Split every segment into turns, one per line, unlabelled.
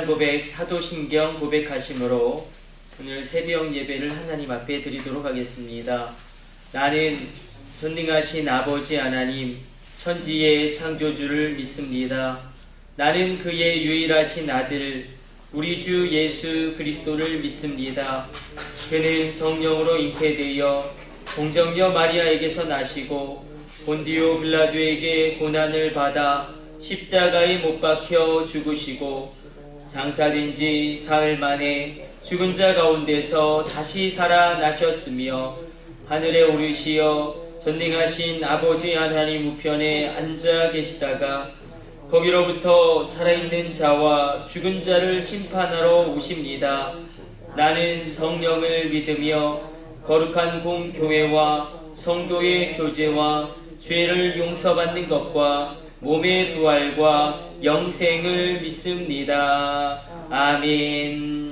고백, 사도신경 고백하심으로 오늘 새벽 예배를 하나님 앞에 드리도록 하겠습니다. 나는 전능하신 아버지 하나님, 천지의 창조주를 믿습니다. 나는 그의 유일하신 아들, 우리 주 예수 그리스도를 믿습니다. 그는 성령으로 잉태되어 동정녀 마리아에게서 나시고 본디오 빌라도에게 고난을 받아 십자가에 못 박혀 죽으시고 장사된 지 사흘 만에 죽은 자 가운데서 다시 살아나셨으며 하늘에 오르시어 전능하신 아버지 하나님 우편에 앉아 계시다가 거기로부터 살아있는 자와 죽은 자를 심판하러 오십니다. 나는 성령을 믿으며 거룩한 공교회와 성도의 교제와 죄를 용서받는 것과 몸의 부활과 영생을 믿습니다. 아멘.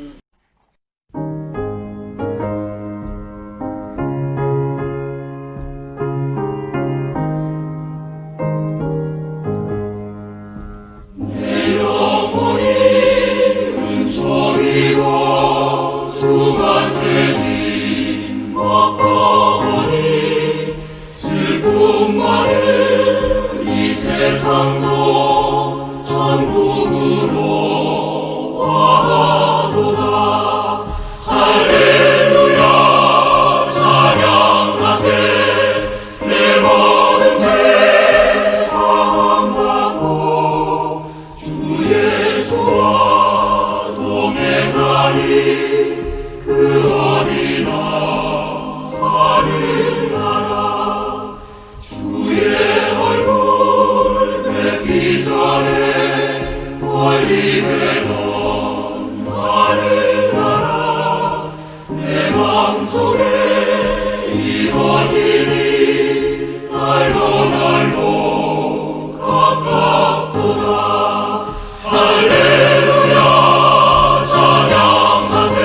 세상도 천국으로 와도다. 할렐루야 찬양하세. 내 모든 죄 사함받고 주 예수와 동행하리. 그 어디나 하늘나라 주의 이전에 멀리 배던 하늘나라 내 맘속에 이루어지니 날로 날로 가깝도다. 할렐루야 찬양하세.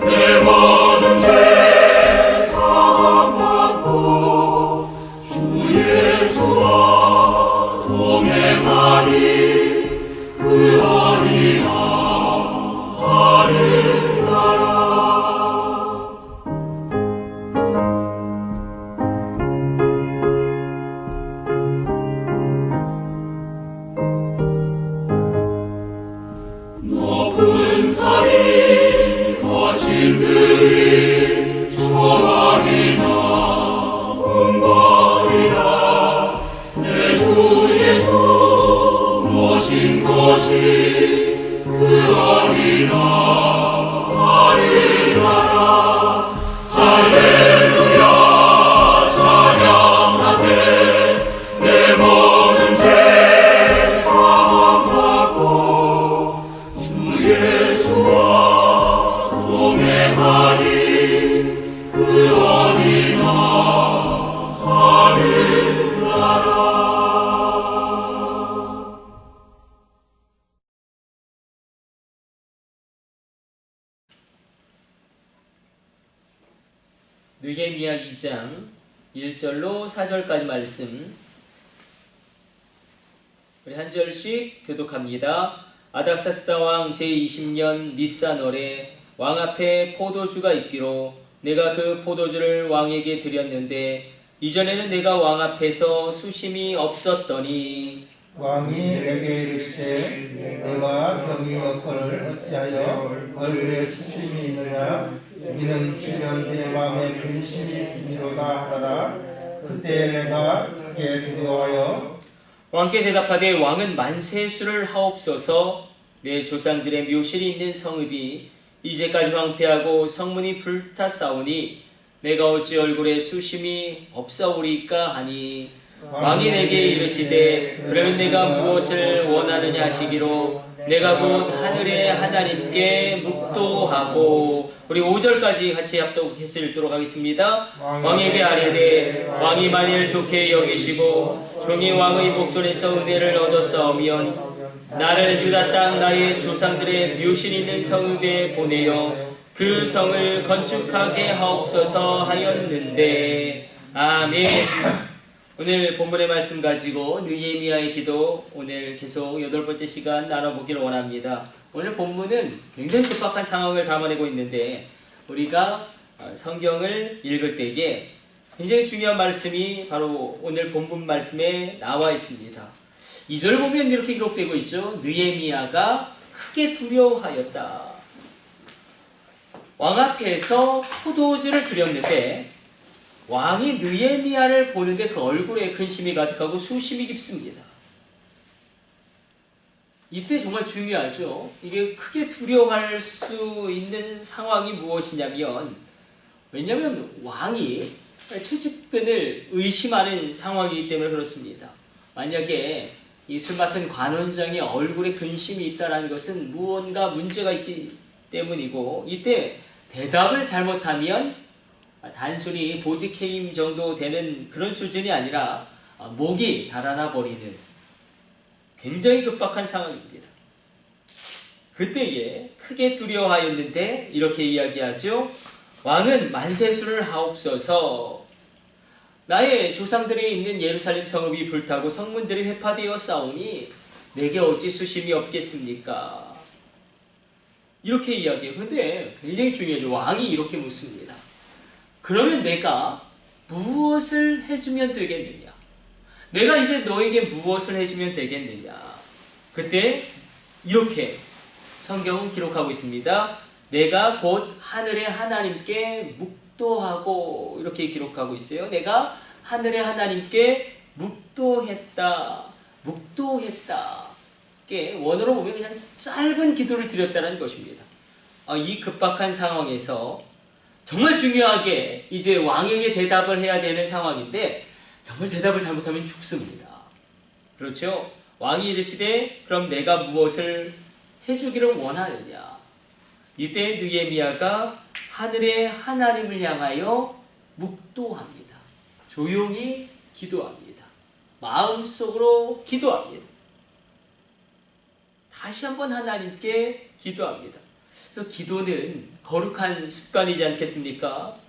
내 모든 죄 사함받고 주 예수와 동행하리. 그 어디나 하늘나라. 높은 산이 거친 들이 초막이나 궁궐이라 내 주 예수 모신 곳이 그 어디나 하늘나라. 할렐루야 찬양하세. 내 모든 죄 사함받고 주 예수와 동행하리. 그 어디나 하늘나라.
느헤미야 2장 1절로 4절까지 말씀 우리 한 절씩 교독합니다. 아닥사스다 왕 제20년 니산월에 왕 앞에 포도주가 있기로 내가 그 포도주를 왕에게 드렸는데 이전에는 내가 왕 앞에서 수심이 없었더니
왕이 내게 이르시되 내가 병이 없거늘 어찌하여 얼굴에 수심이 있느냐. 이는 7년 내 마음에 근심이 있음이로다 하더라. 그때 내가 크게 두려워하여
왕께 대답하되 왕은 만세수를 하옵소서. 내 조상들의 묘실이 있는 성읍이 이제까지 황폐하고 성문이 불탔사오니 내가 어찌 얼굴에 수심이 없사오리까 하니 왕이 내게 이르시되 그러면 내가 무엇을 원하느냐 하시기로 내가 곧 하늘의 하나님께 묵도하고. 우리 5절까지 같이 합독해서 읽도록 하겠습니다. 왕에게 아뢰되 왕이 만일 좋게 여기시고 종이 왕의 목전에서 은혜를 얻었사오면 나를 유다 땅 나의 조상들의 묘실 있는 성읍에 보내어 그 성을 건축하게 하옵소서 하였는데. 아멘. 오늘 본문의 말씀 가지고 느헤미야의 기도 오늘 계속 8번째 시간 나눠보기를 원합니다. 오늘 본문은 굉장히 급박한 상황을 담아내고 있는데 우리가 성경을 읽을 때에 굉장히 중요한 말씀이 바로 오늘 본문 말씀에 나와 있습니다. 2절 보면 이렇게 기록되고 있죠. 느헤미야가 크게 두려워하였다. 왕 앞에서 포도주를 드렸는데 왕이 느헤미야를 보는데 그 얼굴에 근심이 가득하고 수심이 깊습니다. 이때 정말 중요하죠. 이게 크게 두려워할 수 있는 상황이 무엇이냐면, 왜냐하면 왕이 최측근을 의심하는 상황이기 때문에 그렇습니다. 만약에 이 술 맡은 관원장의 얼굴에 근심이 있다는 것은 무언가 문제가 있기 때문이고, 이때 대답을 잘못하면 단순히 보직 해임 정도 되는 그런 수준이 아니라 목이 달아나 버리는 굉장히 급박한 상황입니다. 그때에 크게 두려워하였는데 이렇게 이야기하죠. 왕은 만세수를 하옵소서. 나의 조상들이 있는 예루살렘 성읍이 불타고 성문들이 회파되어 싸우니 내게 어찌 수심이 없겠습니까? 이렇게 이야기해요. 근데 굉장히 중요하죠. 왕이 이렇게 묻습니다. 그러면 내가 무엇을 해주면 되겠느냐? 내가 이제 너에게 무엇을 해주면 되겠느냐? 그때 이렇게 성경은 기록하고 있습니다. 내가 곧 하늘의 하나님께 묵도하고, 이렇게 기록하고 있어요. 내가 하늘의 하나님께 묵도했다. 묵도했다. 이게 원어로 보면 그냥 짧은 기도를 드렸다는 것입니다. 이 급박한 상황에서 정말 중요하게 이제 왕에게 대답을 해야 되는 상황인데 정말 대답을 잘못하면 죽습니다. 그렇죠? 왕이 이르시되 그럼 내가 무엇을 해주기를 원하느냐? 이때 느헤미야가 하늘의 하나님을 향하여 묵도합니다. 조용히 기도합니다. 마음속으로 기도합니다. 다시 한번 하나님께 기도합니다. 그래서 기도는 거룩한 습관이지 않겠습니까?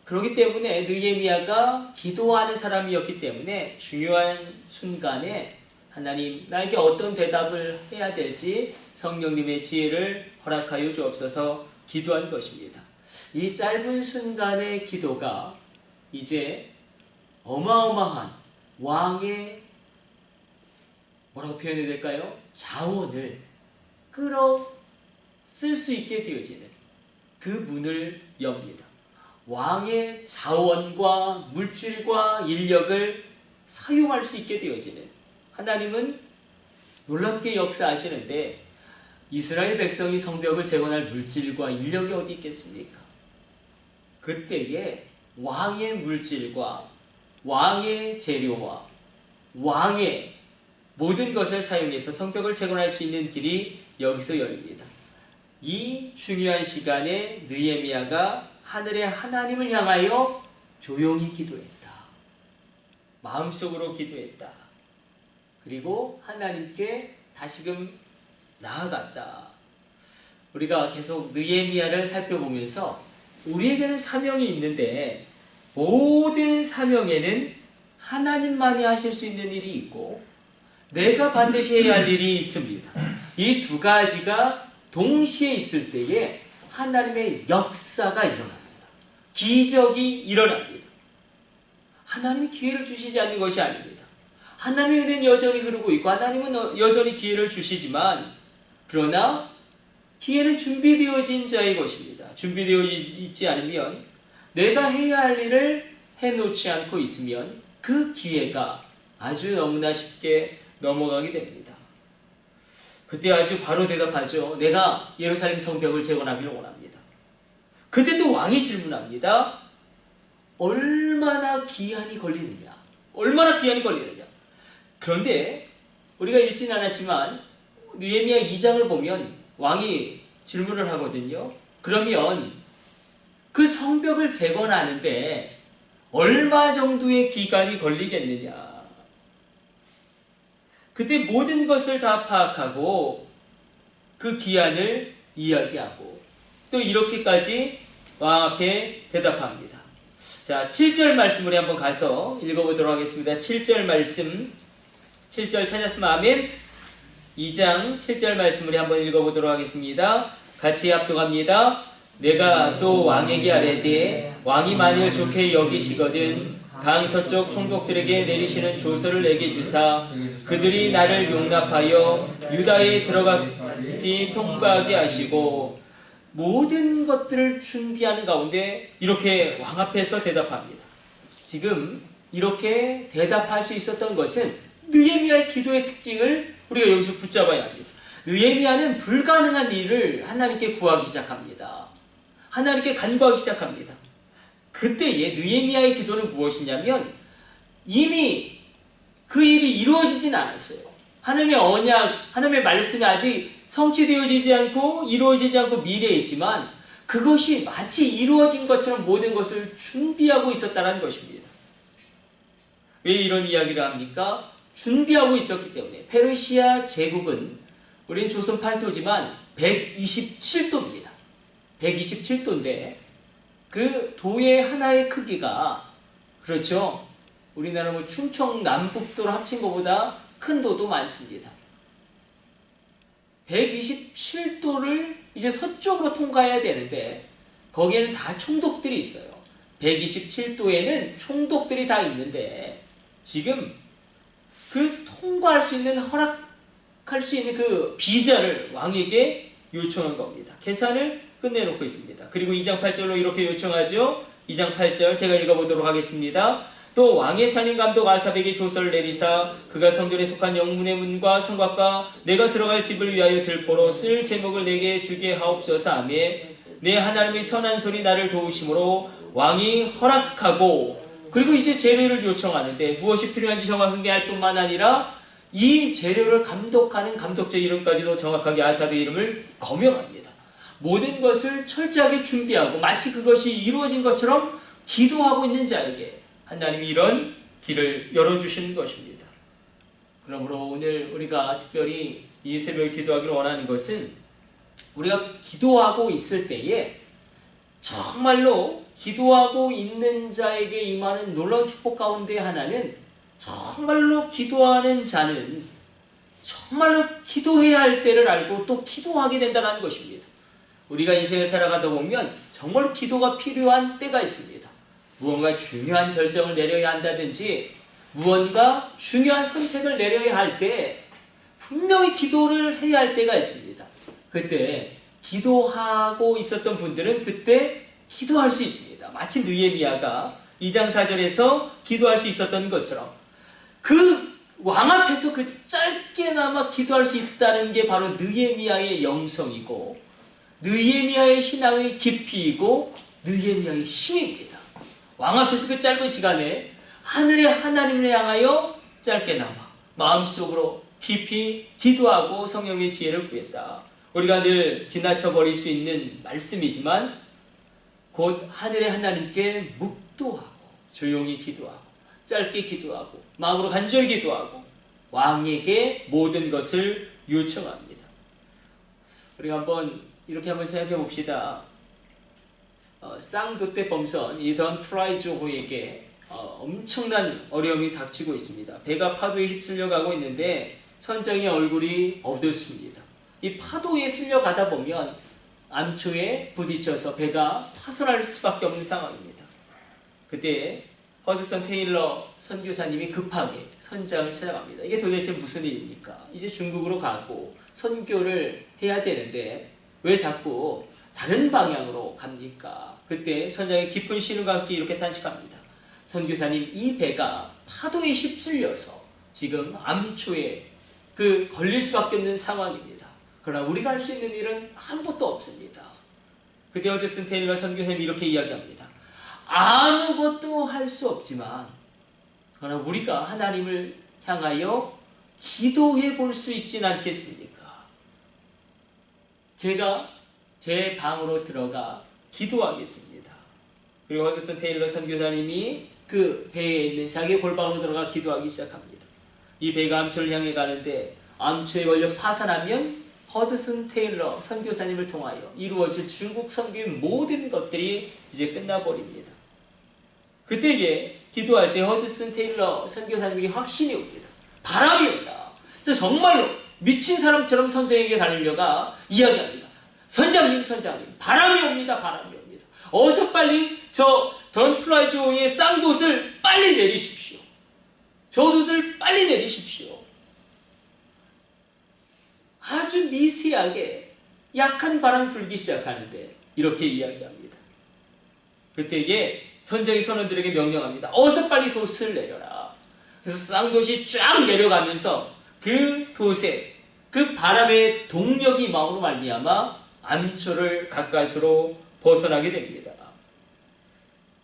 그렇기 때문에 느헤미야가 기도하는 사람이었기 때문에 중요한 순간에 하나님, 나에게 어떤 대답을 해야 될지 성령님의 지혜를 허락하여 주옵소서 기도한 것입니다. 이 짧은 순간의 기도가 이제 어마어마한 왕의 뭐라고 표현해야 될까요? 자원을 끌어 쓸 수 있게 되어지는 그 문을 엽니다. 왕의 자원과 물질과 인력을 사용할 수 있게 되어지는, 하나님은 놀랍게 역사하시는데 이스라엘 백성이 성벽을 재건할 물질과 인력이 어디 있겠습니까? 그때에 왕의 물질과 왕의 재료와 왕의 모든 것을 사용해서 성벽을 재건할 수 있는 길이 여기서 열립니다. 이 중요한 시간에 느헤미야가 하늘의 하나님을 향하여 조용히 기도했다. 마음속으로 기도했다. 그리고 하나님께 다시금 나아갔다. 우리가 계속 느헤미야를 살펴보면서 우리에게는 사명이 있는데 모든 사명에는 하나님만이 하실 수 있는 일이 있고 내가 반드시 해야 할 일이 있습니다. 이 두 가지가 동시에 있을 때에 하나님의 역사가 일어납니다. 기적이 일어납니다. 하나님이 기회를 주시지 않는 것이 아닙니다. 하나님의 은혜는 여전히 흐르고 있고 하나님은 여전히 기회를 주시지만 그러나 기회는 준비되어진 자의 것입니다. 준비되어 있지 않으면 내가 해야 할 일을 해놓지 않고 있으면 그 기회가 아주 너무나 쉽게 넘어가게 됩니다. 그때 아주 바로 대답하죠. 내가 예루살렘 성벽을 재건하기를 원합니다. 그때 또 왕이 질문합니다. 얼마나 기한이 걸리느냐? 얼마나 기한이 걸리느냐? 그런데 우리가 읽진 않았지만 느헤미야 2장을 보면 왕이 질문을 하거든요. 그러면 그 성벽을 재건하는데 얼마 정도의 기간이 걸리겠느냐? 그때 모든 것을 다 파악하고 그 기한을 이야기하고 또 이렇게까지 왕 앞에 대답합니다. 자, 7절 말씀을 한번 가서 읽어보도록 하겠습니다. 7절 말씀, 7절 찾았으면 아멘. 2장 7절 말씀을 한번 읽어보도록 하겠습니다. 같이 합독합니다. 내가 또 왕에게 아뢰되 왕이 만일 좋게 여기시거든 강 서쪽 총독들에게 내리시는 조서를 내게 주사 그들이 나를 용납하여 유다에 들어가지 통과하게 하시고 모든 것들을 준비하는 가운데 이렇게 왕 앞에서 대답합니다. 지금 이렇게 대답할 수 있었던 것은 느헤미야의 기도의 특징을 우리가 여기서 붙잡아야 합니다. 느헤미야는 불가능한 일을 하나님께 구하기 시작합니다. 하나님께 간구하기 시작합니다. 그때의 느헤미야의 기도는 무엇이냐면 이미 그 일이 이루어지진 않았어요. 하나님의 언약, 하나님의 말씀이 아직 성취되어지지 않고 이루어지지 않고 미래에 있지만 그것이 마치 이루어진 것처럼 모든 것을 준비하고 있었다는 것입니다. 왜 이런 이야기를 합니까? 준비하고 있었기 때문에. 페르시아 제국은 우린 조선 8도지만 127도입니다. 127도인데 그 도의 하나의 크기가 그렇죠. 우리나라 뭐 충청 남북도를 합친 것보다 큰 도도 많습니다. 127도를 이제 서쪽으로 통과해야 되는데 거기에는 다 총독들이 있어요. 127도에는 총독들이 다 있는데 지금 그 통과할 수 있는 허락할 수 있는 그 비자를 왕에게 요청한 겁니다. 계산을 끝내놓고 있습니다. 그리고 2장 8절로 이렇게 요청하죠. 2장 8절 제가 읽어보도록 하겠습니다. 또 왕의 산림감독 아삽에게 조서를 내리사 그가 성전에 속한 영문의 문과 성곽과 내가 들어갈 집을 위하여 들보로 쓸 제목을 내게 주게 하옵소서 하며 내 하나님의 선한 손이 나를 도우심으로 왕이 허락하고 그리고 이제 재료를 요청하는데 무엇이 필요한지 정확하게 알 뿐만 아니라 이 재료를 감독하는 감독자 이름까지도 정확하게 아삽의 이름을 거명합니다. 모든 것을 철저하게 준비하고 마치 그것이 이루어진 것처럼 기도하고 있는 자에게 하나님이 이런 길을 열어주시는 것입니다. 그러므로 오늘 우리가 특별히 이 새벽에 기도하기를 원하는 것은 우리가 기도하고 있을 때에 정말로 기도하고 있는 자에게 임하는 놀라운 축복 가운데 하나는 정말로 기도하는 자는 정말로 기도해야 할 때를 알고 또 기도하게 된다는 것입니다. 우리가 인생을 살아가다 보면 정말로 기도가 필요한 때가 있습니다. 무언가 중요한 결정을 내려야 한다든지 무언가 중요한 선택을 내려야 할 때 분명히 기도를 해야 할 때가 있습니다. 그때 기도하고 있었던 분들은 그때 기도할 수 있습니다. 마치 느헤미야가 2장 4절에서 기도할 수 있었던 것처럼 그 왕 앞에서 그 짧게나마 기도할 수 있다는 게 바로 느헤미야의 영성이고 느헤미야의 신앙의 깊이이고 느헤미야의 힘입니다. 왕 앞에서 그 짧은 시간에 하늘의 하나님을 향하여 짧게나마 마음속으로 깊이 기도하고 성령의 지혜를 구했다. 우리가 늘 지나쳐 버릴 수 있는 말씀이지만 곧 하늘의 하나님께 묵도하고 조용히 기도하고 짧게 기도하고 마음으로 간절히 기도하고 왕에게 모든 것을 요청합니다. 우리가 이렇게 한번 생각해 봅시다. 쌍도떼 범선 이던 프라이조호에게 엄청난 어려움이 닥치고 있습니다. 배가 파도에 휩쓸려 가고 있는데 선장의 얼굴이 어둡습니다. 이 파도에 쓸려 가다 보면 암초에 부딪혀서 배가 파손할 수밖에 없는 상황입니다. 그때 허드슨 테일러 선교사님이 급하게 선장을 찾아갑니다. 이게 도대체 무슨 일입니까? 이제 중국으로 가고 선교를 해야 되는데 왜 자꾸 다른 방향으로 갑니까? 그때 선장이 깊은 신음과 함께 이렇게 탄식합니다. 선교사님, 이 배가 파도에 휩쓸려서 지금 암초에 걸릴 수밖에 없는 상황입니다. 그러나 우리가 할 수 있는 일은 아무것도 없습니다. 그때 허드슨 테일러 선교사님이 이렇게 이야기합니다. 아무것도 할 수 없지만 그러나 우리가 하나님을 향하여 기도해 볼 수 있진 않겠습니까? 제가 제 방으로 들어가 기도하겠습니다. 그리고 허드슨 테일러 선교사님이 그 배에 있는 자기의 골방으로 들어가 기도하기 시작합니다. 이 배가 암초를 향해 가는데 암초에 걸려 파산하면 허드슨 테일러 선교사님을 통하여 이루어질 중국 선교의 모든 것들이 이제 끝나버립니다. 그때에 기도할 때 허드슨 테일러 선교사님에게 확신이 옵니다. 바람이 온다. 그래서 정말로 미친 사람처럼 선장에게 달려가 이야기합니다. 선장님, 바람이 옵니다. 어서 빨리 저 던플라이조의 쌍돛을 빨리 내리십시오. 저 돛을 빨리 내리십시오. 아주 미세하게 약한 바람 불기 시작하는데 이렇게 이야기합니다. 그때에 선장이 선원들에게 명령합니다. 어서 빨리 돛을 내려라. 그래서 쌍돛이 쫙 내려가면서 그 돛에 그 바람의 동력이 마음으로 말미암아 암초를 가까스로 벗어나게 됩니다.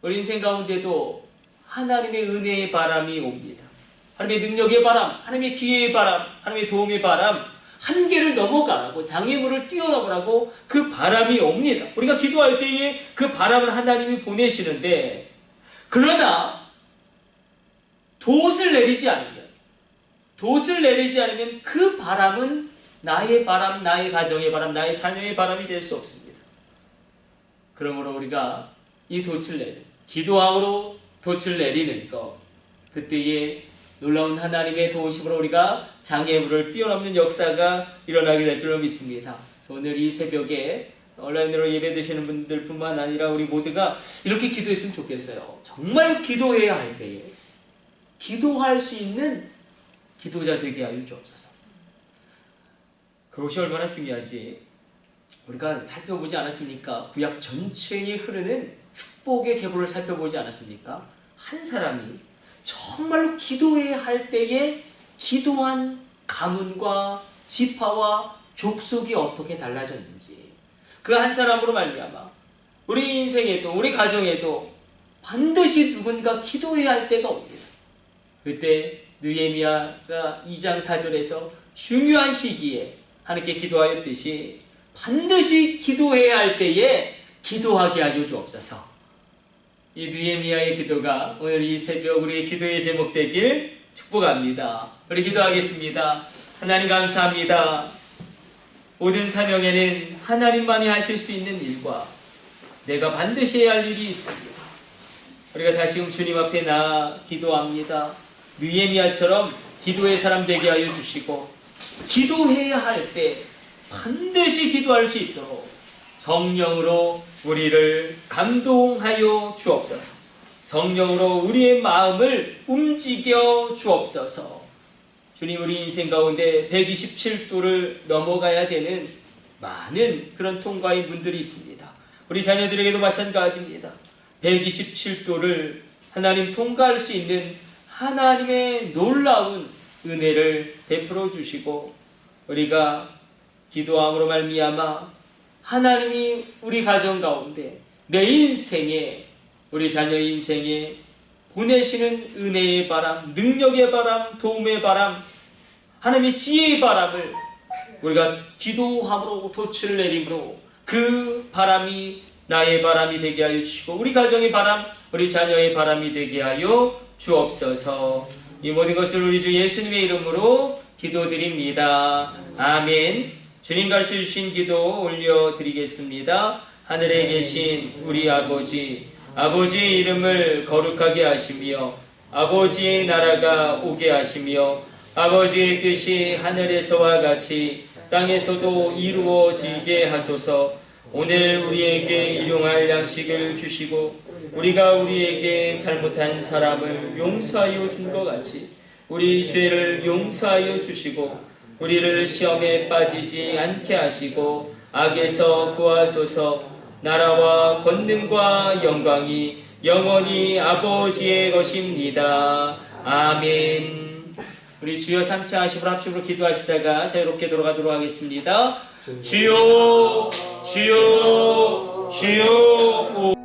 우리 인생 가운데도 하나님의 은혜의 바람이 옵니다. 하나님의 능력의 바람, 하나님의 기회의 바람, 하나님의 도움의 바람, 한계를 넘어가라고, 장애물을 뛰어넘으라고 그 바람이 옵니다. 우리가 기도할 때에 그 바람을 하나님이 보내시는데, 그러나 돛을 내리지 않으면 그 바람은 나의 바람, 나의 가정의 바람, 나의 자녀의 바람이 될 수 없습니다. 그러므로 우리가 이 돛을 기도함으로 돛을 내리는 것, 그때에 놀라운 하나님의 도우심으로 우리가 장애물을 뛰어넘는 역사가 일어나게 될 줄로 믿습니다. 그래서 오늘 이 새벽에 온라인으로 예배드시는 분들뿐만 아니라 우리 모두가 이렇게 기도했으면 좋겠어요. 정말 기도해야 할 때에 기도할 수 있는 기도자 되게 하여 주옵소서. 그것이 얼마나 중요한지 우리가 살펴보지 않았습니까? 구약 전체에 흐르는 축복의 계보를 살펴보지 않았습니까? 한 사람이 정말로 기도해야 할 때에 기도한 가문과 지파와 족속이 어떻게 달라졌는지, 그 한 사람으로 말미암아 우리 인생에도 우리 가정에도 반드시 누군가 기도해야 할 때가 옵니다. 그때 느헤미야가 2장 4절에서 중요한 시기에 하나님께 기도하였듯이 반드시 기도해야 할 때에 기도하게 하여 주옵소서. 이 느헤미야의 기도가 오늘 이 새벽 우리의 기도의 제목 되길 축복합니다. 우리 기도하겠습니다. 하나님 감사합니다. 모든 사명에는 하나님만이 하실 수 있는 일과 내가 반드시 해야 할 일이 있습니다. 우리가 다시금 주님 앞에 나아 기도합니다. 느헤미야처럼 기도의 사람 되게 하여 주시고, 기도해야 할 때 반드시 기도할 수 있도록 성령으로 우리를 감동하여 주옵소서. 성령으로 우리의 마음을 움직여 주옵소서. 주님, 우리 인생 가운데 127도를 넘어가야 되는 많은 그런 통과의 문들이 있습니다. 우리 자녀들에게도 마찬가지입니다. 127도를 하나님 통과할 수 있는 하나님의 놀라운 은혜를 베풀어 주시고, 우리가 기도함으로 말미암아 하나님이 우리 가정 가운데 내 인생에, 우리 자녀의 인생에 보내시는 은혜의 바람, 능력의 바람, 도움의 바람, 하나님의 지혜의 바람을 우리가 기도함으로 돛을 내림으로 그 바람이 나의 바람이 되게 하여 주시고, 우리 가정의 바람, 우리 자녀의 바람이 되게 하여 주옵소서. 이 모든 것을 우리 주 예수님의 이름으로 기도드립니다. 아멘. 주님 가르쳐 주신 기도 올려드리겠습니다. 하늘에 계신 우리 아버지, 아버지의 이름을 거룩하게 하시며 아버지의 나라가 오게 하시며 아버지의 뜻이 하늘에서와 같이 땅에서도 이루어지게 하소서. 오늘 우리에게 일용할 양식을 주시고 우리가 우리에게 잘못한 사람을 용서하여 준 것 같이 우리 죄를 용서하여 주시고 우리를 시험에 빠지지 않게 하시고 악에서 구하소서. 나라와 권능과 영광이 영원히 아버지의 것입니다. 아멘. 우리 주여 3차 하시고 합심으로 기도하시다가 자유롭게 돌아가도록 하겠습니다. 주여 주여 주여.